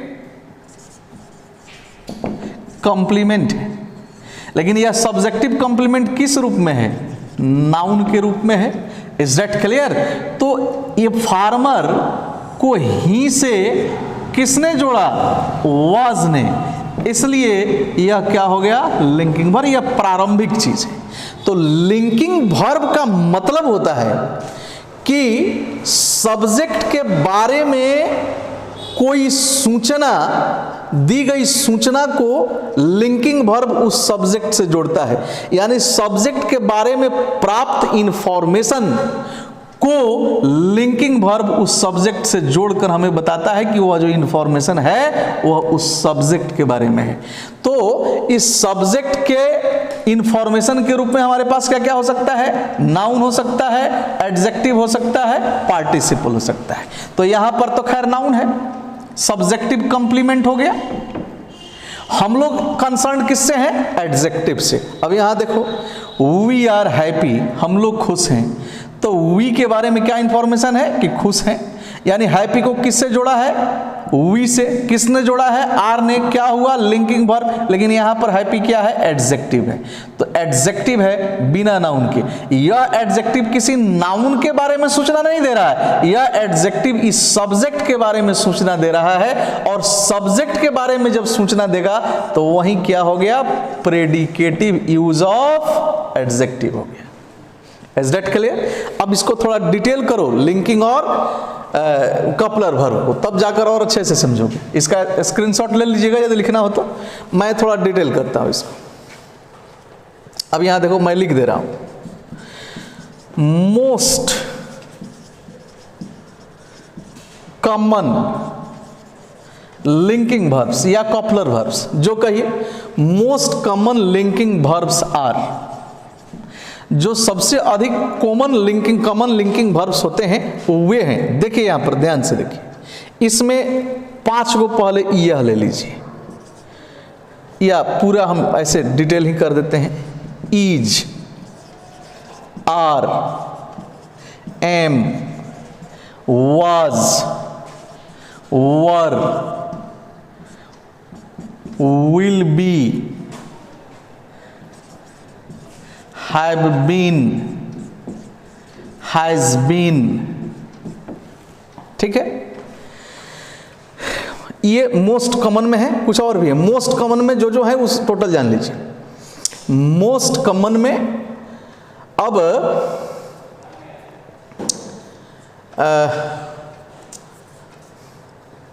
कॉम्प्लीमेंट है, लेकिन यह सब्जेक्टिव कॉम्प्लीमेंट किस रूप में है? नाउन के रूप में है। Is that clear? तो ये फार्मर को ही से किसने जोड़ा? वाज ने। इसलिए यह क्या हो गया? Linking verb. यह प्रारंभिक चीज है। तो लिंकिंग वर्ब का मतलब होता है कि सब्जेक्ट के बारे में कोई सूचना, दी गई सूचना को लिंकिंग वर्ब उस सब्जेक्ट से जोड़ता है। यानी सब्जेक्ट के बारे में प्राप्त इंफॉर्मेशन को लिंकिंग वर्ब उस सब्जेक्ट से जोड़कर हमें बताता है कि वह जो इंफॉर्मेशन है वह उस सब्जेक्ट के बारे में है। तो इस सब्जेक्ट के इंफॉर्मेशन के रूप में हमारे पास क्या क्या हो सकता है? नाउन हो सकता है, एडजेक्टिव हो सकता है, पार्टिसिपल हो सकता है। तो यहां पर तो खैर नाउन है, सब्जेक्टिव कॉम्प्लीमेंट हो गया। हम लोग कंसर्न किससे हैं? एडजेक्टिव से। अब यहां देखो वी आर हैप्पी, हम लोग खुश हैं। तो वी के बारे में क्या इंफॉर्मेशन है? कि खुश हैं। यानी हैप्पी को किससे जोड़ा है? वी से। किसने जोड़ा है? आर ने। क्या हुआ? Linking verb. लेकिन यहां पर हैप्पी क्या है? एडजेक्टिव है। तो एडजेक्टिव है बिना नाउन के। यह एडजेक्टिव किसी नाउन के बारे में सूचना नहीं दे रहा है, यह एडजेक्टिव इस सब्जेक्ट के बारे में सूचना दे रहा है। और सब्जेक्ट के बारे में जब सूचना देगा तो वही क्या हो गया? प्रेडिकेटिव यूज ऑफ एडजेक्टिव हो गया। Is that clear? अब इसको थोड़ा डिटेल करो, लिंकिंग और कपलर वर्ब को, तब जाकर और अच्छे से समझोगे। इसका स्क्रीनशॉट ले लीजिएगा यदि लिखना हो तो। मैं थोड़ा डिटेल करता हूं इसको। अब यहां देखो मैं लिख दे रहा हूं, मोस्ट कॉमन लिंकिंग वर्ब्स या कपलर वर्ब्स, जो कहिए most common linking verbs are, जो सबसे अधिक कॉमन लिंकिंग वर्ब्स होते हैं वे हैं। देखिए यहां पर ध्यान से देखिए, इसमें 5 को पहले यह ले लीजिए, या पूरा हम ऐसे डिटेल ही कर देते हैं। Is, are, am, was, were, will be, have been, has been, ठीक है। ये मोस्ट कॉमन में है, कुछ और भी है। मोस्ट कॉमन में जो जो है उस टोटल जान लीजिए। मोस्ट कॉमन में अब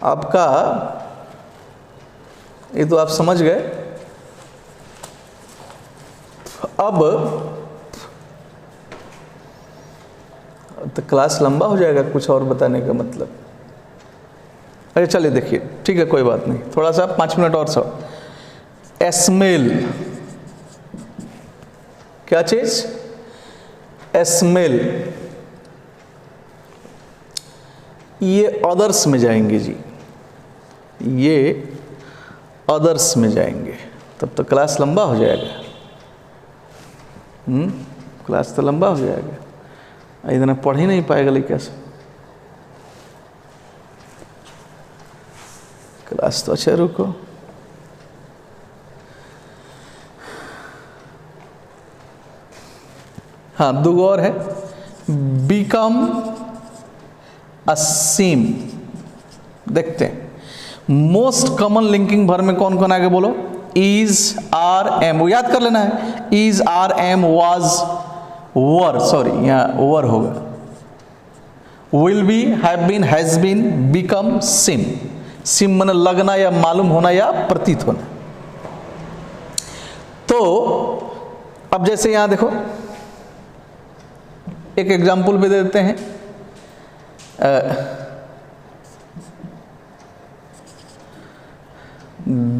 आपका ये तो आप समझ गए। अब तो क्लास लंबा हो जाएगा कुछ और बताने का मतलब। अरे चलिए देखिए, ठीक है कोई बात नहीं, थोड़ा सा 5 मिनट और सब। स्मेल, क्या चीज? स्मेल, ये अदर्स में जाएंगे जी, ये अदर्स में जाएंगे, तब तो क्लास लंबा हो जाएगा। क्लास तो लंबा हो जाएगा, इतना पढ़ ही नहीं पाएगा लेकिन से क्लास तो। अच्छा रुको, हाँ दो और है। बिकम अ सिम, देखते हैं। मोस्ट कॉमन लिंकिंग वर्ब में कौन कौन आगे बोलो? इज, आर, एम, वो याद कर लेना है। Is, are, am, was, were, sorry यहाँ वर होगा। Will be, have been, has been, become, seem. Seem मन लगना या मालूम होना या प्रतीत होना। तो अब जैसे यहां देखो, एक एग्जाम्पल भी दे देते हैं।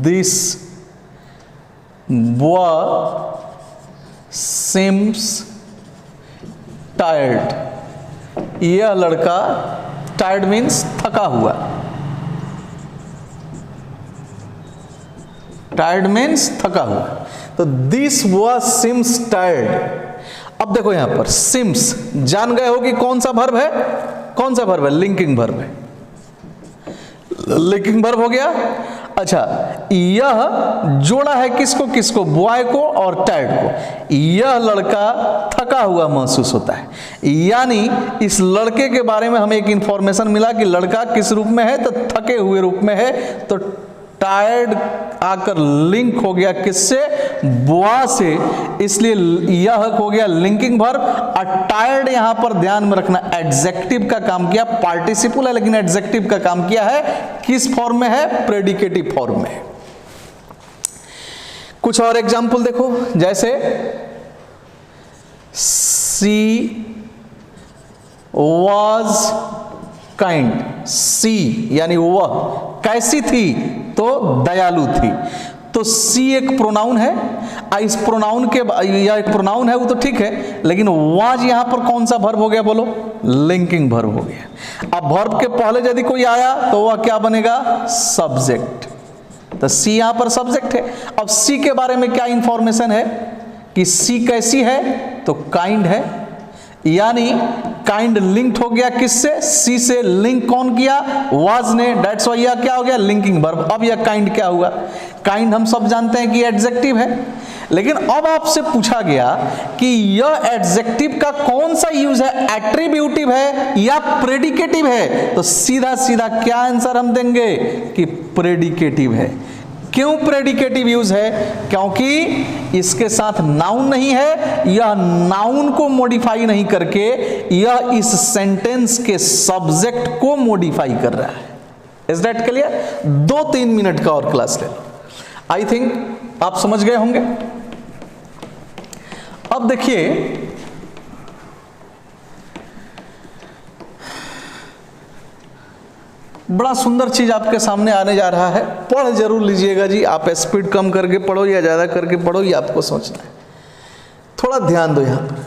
दिस बॉय सिम्स टायर्ड, यह लड़का, टायर्ड मीन्स थका हुआ, टायर्ड मीन्स थका हुआ। तो दिस बॉय सिम्स टायर्ड। अब देखो यहां पर सिम्स, जान गए हो कि कौन सा वर्ब है? कौन सा वर्ब है? लिंकिंग वर्ब है। लिंकिंग वर्ब हो गया। अच्छा, यह जोड़ा है किसको किसको? बॉय को और टायर्ड को। यह लड़का थका हुआ महसूस होता है, यानी इस लड़के के बारे में हमें एक इंफॉर्मेशन मिला कि लड़का किस रूप में है? तो थके हुए रूप में है। तो टायर्ड आकर लिंक हो गया किससे? बॉय से, इसलिए यह हो गया लिंकिंग वर्ब। और टायर्ड यहां पर ध्यान में रखना एडजेक्टिव का काम किया, पार्टिसिपल है लेकिन एडजेक्टिव का काम किया है। किस फॉर्म में है? प्रेडिकेटिव फॉर्म में। कुछ और एग्जाम्पल देखो, जैसे सी वॉज काइंड, सी यानी वह कैसी थी? तो दयालु थी। तो सी एक प्रोनाउन है, इस प्रोनाउन के या एक प्रोनाउन है वो तो ठीक है, लेकिन वाज यहां पर कौन सा वर्ब हो गया बोलो? लिंकिंग वर्ब हो गया। अब वर्ब के पहले यदि कोई आया तो वह क्या बनेगा? सब्जेक्ट। तो सी यहां पर सब्जेक्ट है। अब सी के बारे में क्या इंफॉर्मेशन है कि सी कैसी है? तो काइंड है, यानी काइंड लिंक्ड हो गया किससे? सी से। लिंक कौन किया? वाज ने। दैट्स व्हाई यह क्या हो गया? Linking verb. अब यह काइंड क्या हुआ? काइंड हम सब जानते हैं कि एडजेक्टिव है, लेकिन अब आपसे पूछा गया कि यह एडजेक्टिव का कौन सा यूज है? एट्रीब्यूटिव है या प्रेडिकेटिव है? तो सीधा सीधा क्या आंसर हम देंगे कि प्रेडिकेटिव है। क्यों प्रेडिकेटिव यूज है? क्योंकि इसके साथ नाउन नहीं है, यह नाउन को मॉडिफाई नहीं करके यह इस सेंटेंस के सब्जेक्ट को मॉडिफाई कर रहा है। Is that clear? 2-3 मिनट का और क्लास ले लो, आई थिंक आप समझ गए होंगे। अब देखिए, बड़ा सुंदर चीज आपके सामने आने जा रहा है, पढ़ जरूर लीजिएगा जी। आप स्पीड कम करके पढ़ो या ज्यादा करके पढ़ो, ये आपको सोचना है। थोड़ा ध्यान दो यहां पर।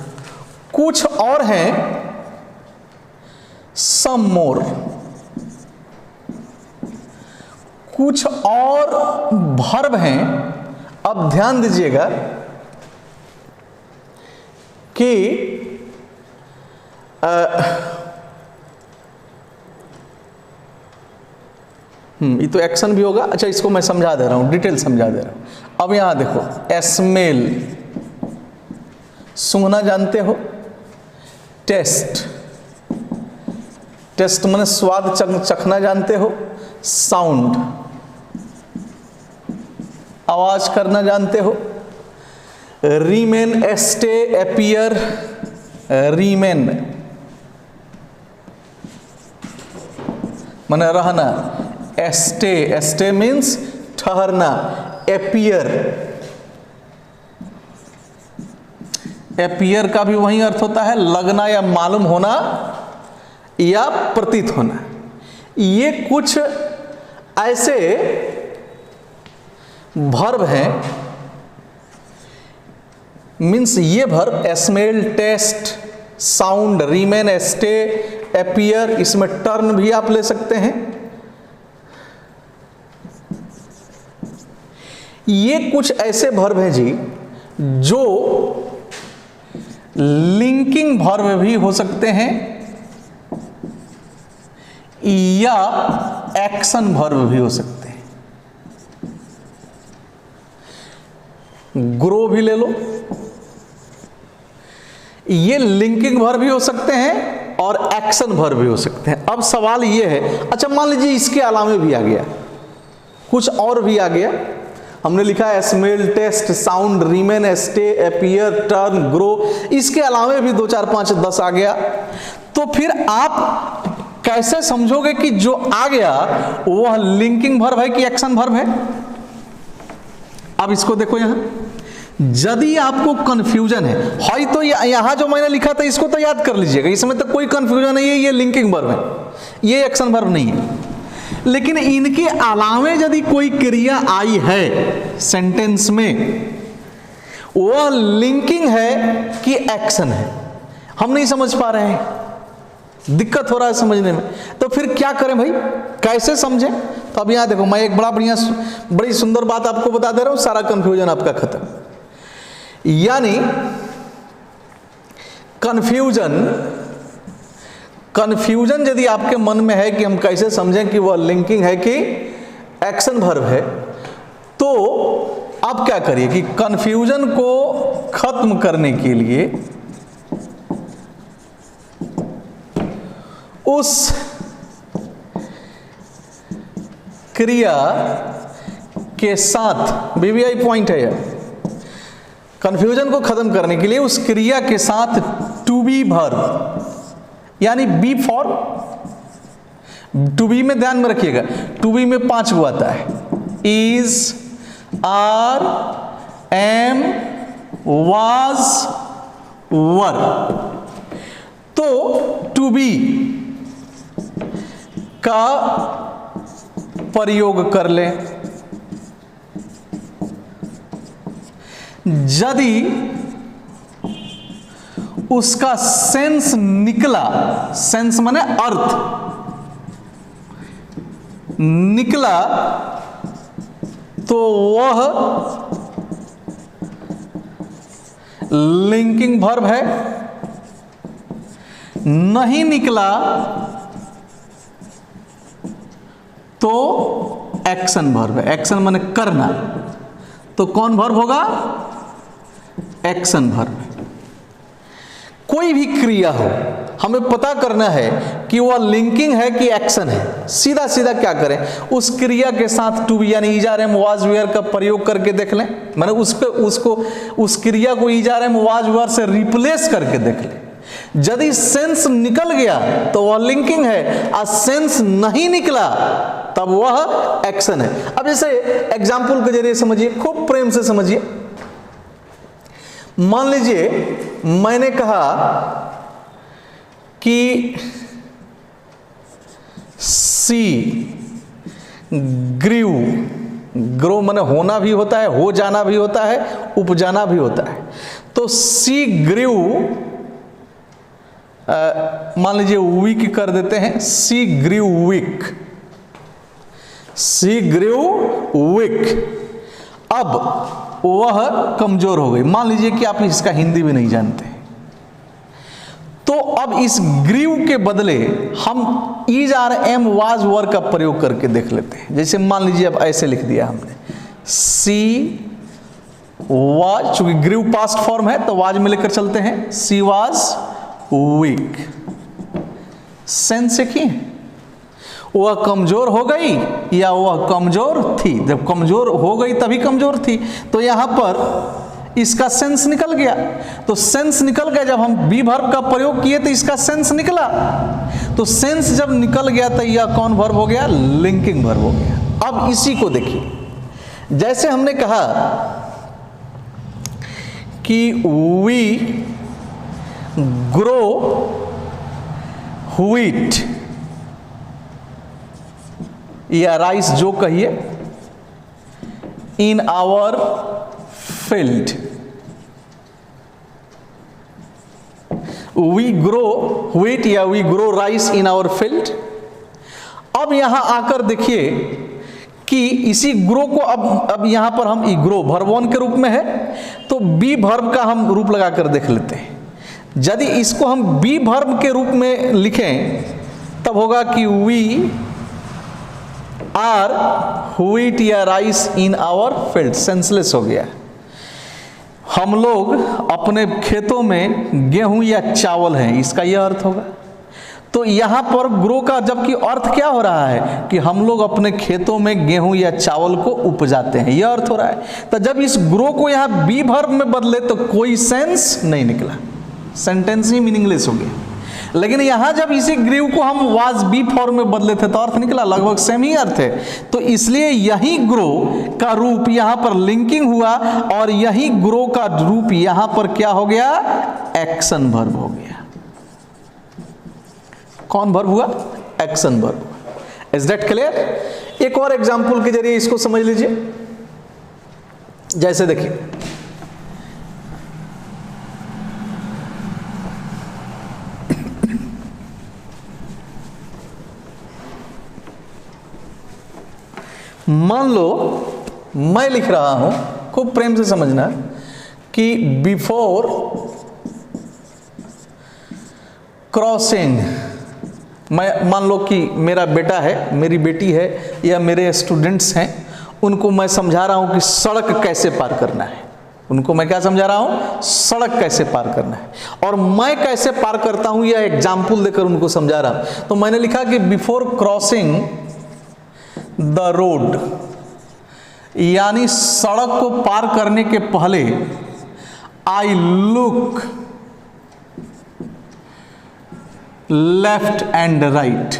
कुछ और हैं, सम मोर, कुछ और वर्ब हैं। अब ध्यान दीजिएगा कि ये तो एक्शन भी होगा। अच्छा, इसको मैं समझा दे रहा हूं, डिटेल समझा दे रहा हूं। अब यहां देखो, स्मेल, सूंघना जानते हो, टेस्ट, टेस्ट माने स्वाद चखना जानते हो, साउंड आवाज करना जानते हो, रीमेन, एस्टे, एपियर, रीमेन माने रहना, एस्टे, एस्टे मीन्स ठहरना, एपियर, एपियर का भी वही अर्थ होता है लगना या मालूम होना या प्रतीत होना। ये कुछ ऐसे वर्ब हैं, मीन्स ये verb smell, taste, sound, remain, stay, appear, इसमें टर्न भी आप ले सकते हैं। ये कुछ ऐसे वर्ब हैं जी जो लिंकिंग वर्ब भी हो सकते हैं या एक्शन वर्ब भी हो सकते हैं। ग्रो भी ले लो, ये लिंकिंग वर्ब भी हो सकते हैं और एक्शन वर्ब भी हो सकते हैं। अब सवाल ये है, अच्छा मान लीजिए इसके अलावा भी आ गया, कुछ और भी आ गया, हमने लिखा है smell, taste, sound, remain, stay, appear, turn, grow, इसके अलावा भी 2, 4, 5, 10 आ गया, तो फिर आप कैसे समझोगे कि जो आ गया वह लिंकिंग वर्ब है कि एक्शन वर्ब है? अब इसको देखो, यहां यदि आपको कंफ्यूजन है तो यहां जो मैंने लिखा था इसको तो याद कर लीजिएगा, इसमें तो कोई कंफ्यूजन नहीं है, ये लिंकिंग वर्ब है, ये एक्शन वर्ब नहीं है। लेकिन इनके अलावे यदि कोई क्रिया आई है सेंटेंस में, वह लिंकिंग है कि एक्शन है, हम नहीं समझ पा रहे हैं, दिक्कत हो रहा है समझने में, तो फिर क्या करें भाई, कैसे समझें? तो अब यहां देखो, मैं एक बड़ी सुंदर बात आपको बता दे रहा हूं, सारा कंफ्यूजन आपका खत्म। यानी कंफ्यूजन यदि आपके मन में है कि हम कैसे समझें कि वह लिंकिंग है कि एक्शन वर्ब है, तो आप क्या करिए कि कंफ्यूजन को खत्म करने के लिए उस क्रिया के साथ, बीबीआई पॉइंट है यह, कंफ्यूजन को खत्म करने के लिए उस क्रिया के साथ टू बी वर्ब, यानी बी फॉर, टू बी में ध्यान में रखिएगा, टू बी में 5 गो आता है, इज, आर, एम, वाज, वर, तो टू बी का प्रयोग कर लें। यदि उसका सेंस निकला, सेंस माने अर्थ निकला, तो वह लिंकिंग वर्ब है, नहीं निकला तो एक्शन वर्ब है। एक्शन माने करना, तो कौन वर्ब होगा? Action verb. कोई भी क्रिया हो, हमें पता करना है कि वह लिंकिंग है कि एक्शन है। सीधा सीधा क्या करें, उस क्रिया के साथ टू बी यानी ईजार एम वाज वेयर का प्रयोग करके देख लें, मैंने उस क्रिया को ईजार एम वाज वेयर से रिप्लेस करके देख लें। यदि सेंस निकल गया तो वह लिंकिंग है, और सेंस नहीं निकला तब वह एक्शन है। अब जैसे एग्जाम्पल के जरिए समझिए, खूब प्रेम से समझिए। मान लीजिए मैंने कहा कि सी ग्रीव, ग्रो माने होना भी होता है, हो जाना भी होता है, उपजाना भी होता है। तो सी ग्रीव, मान लीजिए वीक कर देते हैं, सी ग्रीव वीक, सी ग्रीव वीक। अब वह कमजोर हो गई। मान लीजिए कि आप इसका हिंदी भी नहीं जानते, तो अब इस ग्रीव के बदले हम is are am was were का प्रयोग करके देख लेते हैं। जैसे मान लीजिए अब ऐसे लिख दिया हमने, सी वाज, चूंकि ग्रीव पास्ट फॉर्म है तो वाज में लेकर चलते हैं, सी वाज वीक। सेंस की वह कमजोर हो गई या वह कमजोर थी। जब कमजोर हो गई तभी कमजोर थी, तो यहां पर इसका सेंस निकल गया। तो सेंस निकल गया, जब हम बी वर्ब का प्रयोग किए तो इसका सेंस निकला। तो सेंस जब निकल गया तो यह कौन वर्ब हो गया? लिंकिंग वर्ब हो गया। अब इसी को देखिए, जैसे हमने कहा कि वी ग्रो व्हीट या राइस, जो कहिए, in our field. We grow wheat या we grow rice in our field. अब यहां आकर देखिए कि इसी ग्रो को अब यहां पर हम ग्रो वर्ब 1 के रूप में है, तो बी वर्ब का हम रूप लगाकर देख लेते हैं। यदि इसको हम बी वर्ब के रूप में लिखें तब होगा कि वी आर व्हीट या rice in our field. Senseless हो गया। हम लोग अपने खेतों में गेहूं या चावल हैं, इसका यह अर्थ होगा। तो यहां पर ग्रो का जबकि अर्थ क्या हो रहा है कि हम लोग अपने खेतों में गेहूं या चावल को उपजाते हैं, यह अर्थ हो रहा है। तो जब इस ग्रो को यहां बी वर्ब में बदले तो कोई सेंस नहीं निकला, सेंटेंस ही मीनिंगलेस हो गया। लेकिन यहां जब इसी ग्रीव को हम वाज बी फॉर्म में बदले थे तो अर्थ निकला, लगभग सेम ही अर्थ है। तो इसलिए यही ग्रो का रूप यहां पर लिंकिंग हुआ और यही ग्रो का रूप यहां पर क्या हो गया? एक्शन वर्ब हो गया। कौन वर्ब हुआ? Action verb. Is that clear? एक और एग्जांपल के जरिए इसको समझ लीजिए। जैसे देखिए, मान लो मैं लिख रहा हूं, खूब प्रेम से समझना, कि बिफोर क्रॉसिंग, मैं मान लो कि मेरा बेटा है, मेरी बेटी है या मेरे स्टूडेंट्स हैं, उनको मैं समझा रहा हूं कि सड़क कैसे पार करना है। उनको मैं क्या समझा रहा हूं? सड़क कैसे पार करना है। और मैं कैसे पार करता हूं यह एग्जाम्पल देकर उनको समझा रहा हूं। तो मैंने लिखा कि बिफोर क्रॉसिंग द रोड, यानी सड़क को पार करने के पहले I look left and right.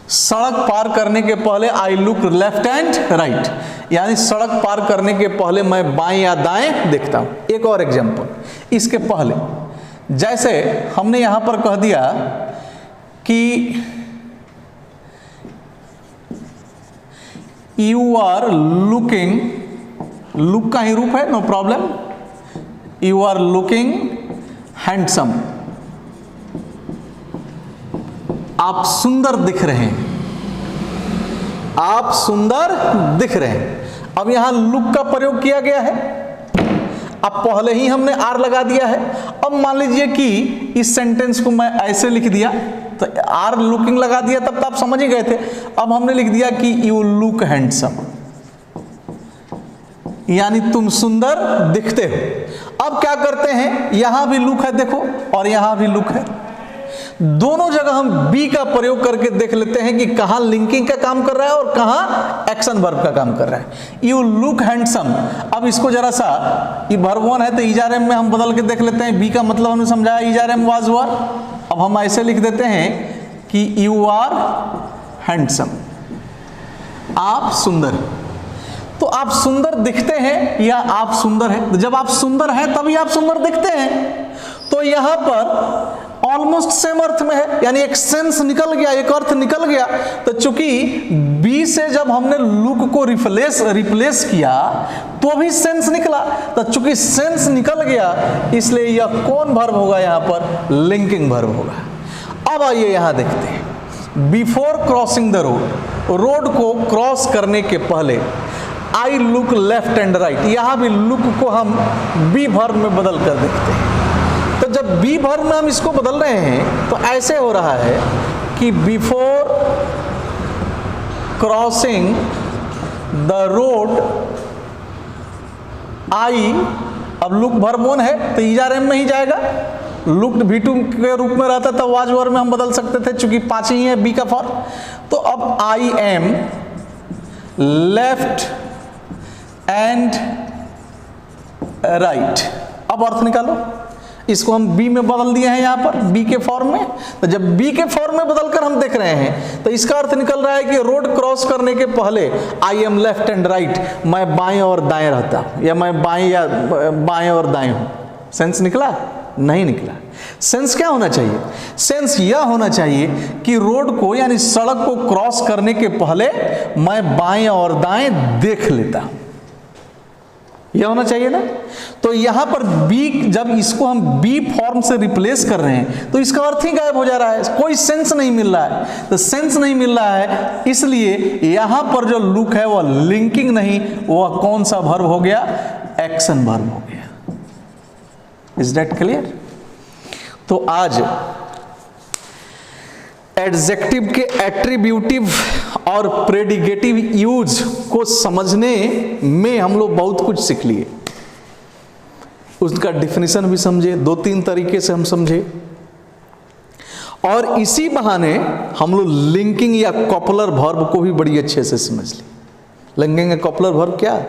सड़क पार करने के पहले I look left and right, यानी सड़क पार करने के पहले मैं बाएं या दाएं देखता हूं। एक और एग्जांपल इसके पहले, जैसे हमने यहां पर कह दिया कि यू आर लुकिंग, लुक का ही रूप है, no problem, you are looking handsome, आप सुंदर दिख रहे हैं, आप सुंदर दिख रहे हैं। अब यहां लुक का प्रयोग किया गया है, अब पहले ही हमने आर लगा दिया है। अब मान लीजिए कि इस सेंटेंस को मैं ऐसे लिख दिया, तो आर लुकिंग लगा दिया, तब तो आप समझ ही गए थे। अब हमने लिख दिया कि यू लुक हैंडसम, यानी तुम सुंदर दिखते हो। अब क्या करते हैं, यहां भी लुक है देखो और यहां भी लुक है, दोनों जगह हम बी का प्रयोग करके देख लेते हैं कि कहां लिंकिंग का काम कर रहा है और कहां एक्शन वर्ब का काम कर रहा है। यू लुक हैंडसम, अब इसको जरा सा, ये वर्ब 1 है तो इजारेम में हम बदल के देख लेते हैं। बी का मतलब हमने समझाया इजारेम वाज वर, अब हम ऐसे लिख देते हैं कि यू आर हैंडसम, आप सुंदर। तो आप सुंदर दिखते हैं या आप सुंदर हैं? जब आप सुंदर हैं तभी आप सुंदर दिखते हैं। तो यहां पर ऑलमोस्ट सेम अर्थ में है, यानी एक सेंस निकल गया, एक अर्थ निकल गया। तो चूंकि बी से जब हमने लुक को रिप्लेस किया तो भी सेंस निकला, तो चूंकि सेंस निकल गया इसलिए यह कौन वर्ब होगा? यहां पर लिंकिंग वर्ब होगा। अब आइए यहां देखते हैं, before crossing the road, road को क्रॉस करने के पहले I look left and right, यहां भी लुक को हम बी वर्ब में बदल कर देखते हैं। तो जब बी वर्ब में हम इसको बदल रहे हैं तो ऐसे हो रहा है कि बिफोर क्रॉसिंग द रोड आई, अब लुक वर्ब 1 है तो ईजार एम में ही जाएगा। लुक्ड V2 के रूप में रहता था, वाज वर्ब में हम बदल सकते थे चूंकि 5 ही है बी का फॉर्म। तो अब I am left and right, अब अर्थ निकालो। इसको हम बी में बदल दिए हैं यहां पर, बी के फॉर्म में। तो जब बी के फॉर्म में बदलकर हम देख रहे हैं तो इसका अर्थ निकल रहा है कि रोड क्रॉस करने के पहले I am left and right, मैं बाएं और दाएं रहता हूं, या मैं बाएं और दाएं हूं। सेंस निकला? नहीं निकला। सेंस क्या होना चाहिए? सेंस यह होना चाहिए कि रोड को यानी सड़क को क्रॉस करने के पहले मैं बाएं और दाएं देख लेता हूं, यह होना चाहिए ना। तो यहां पर बी, जब इसको हम बी फॉर्म से रिप्लेस कर रहे हैं तो इसका अर्थ ही गायब हो जा रहा है, कोई सेंस नहीं मिल रहा है। तो सेंस नहीं मिल रहा है, इसलिए यहां पर जो लुक है वह लिंकिंग नहीं, वह कौन सा वर्ब हो गया? एक्शन वर्ब हो गया। Is that clear? तो आज एडजेक्टिव के एट्रीब्यूटिव और प्रेडिकेटिव यूज को समझने में हम लोग बहुत कुछ सीख लिए, उसका डिफिनीशन भी समझे, 2-3 तरीके से हम समझे, और इसी बहाने हम लोग लिंकिंग या कॉपलर वर्ब को भी बड़ी अच्छे से समझ लिए। लिंकिंग या कॉपलर वर्ब क्या?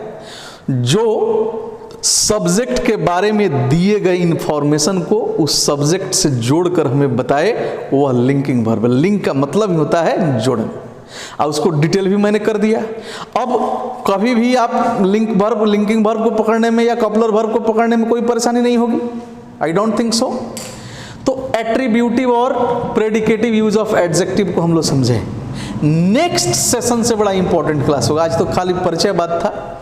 जो सब्जेक्ट के बारे में दिए गए इंफॉर्मेशन को उस सब्जेक्ट से जोड़कर हमें बताए, वह लिंकिंग वर्ब। लिंक का मतलब ही होता है जोड़ना, और उसको डिटेल भी मैंने कर दिया। अब कभी भी आप लिंकिंग वर्ब को पकड़ने में या कॉपलर वर्ब को पकड़ने में कोई परेशानी नहीं होगी, आई डोंट थिंक सो। तो एट्रीब्यूटिव और प्रेडिकेटिव यूज ऑफ एडजेक्टिव को हम लोग समझे। नेक्स्ट सेशन से बड़ा इंपॉर्टेंट क्लास होगा, आज तो खाली परिचय बात था,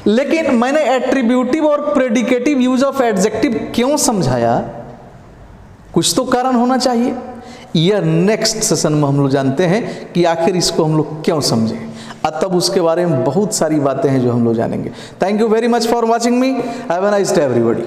लेकिन मैंने एट्रीब्यूटिव और प्रेडिकेटिव यूज ऑफ एडजेक्टिव क्यों समझाया, कुछ तो कारण होना चाहिए। यह नेक्स्ट सेशन में हम लोग जानते हैं कि आखिर इसको हम लोग क्यों समझे, और तब उसके बारे में बहुत सारी बातें हैं जो हम लोग जानेंगे। Thank you very much for watching me. Have a nice day everybody.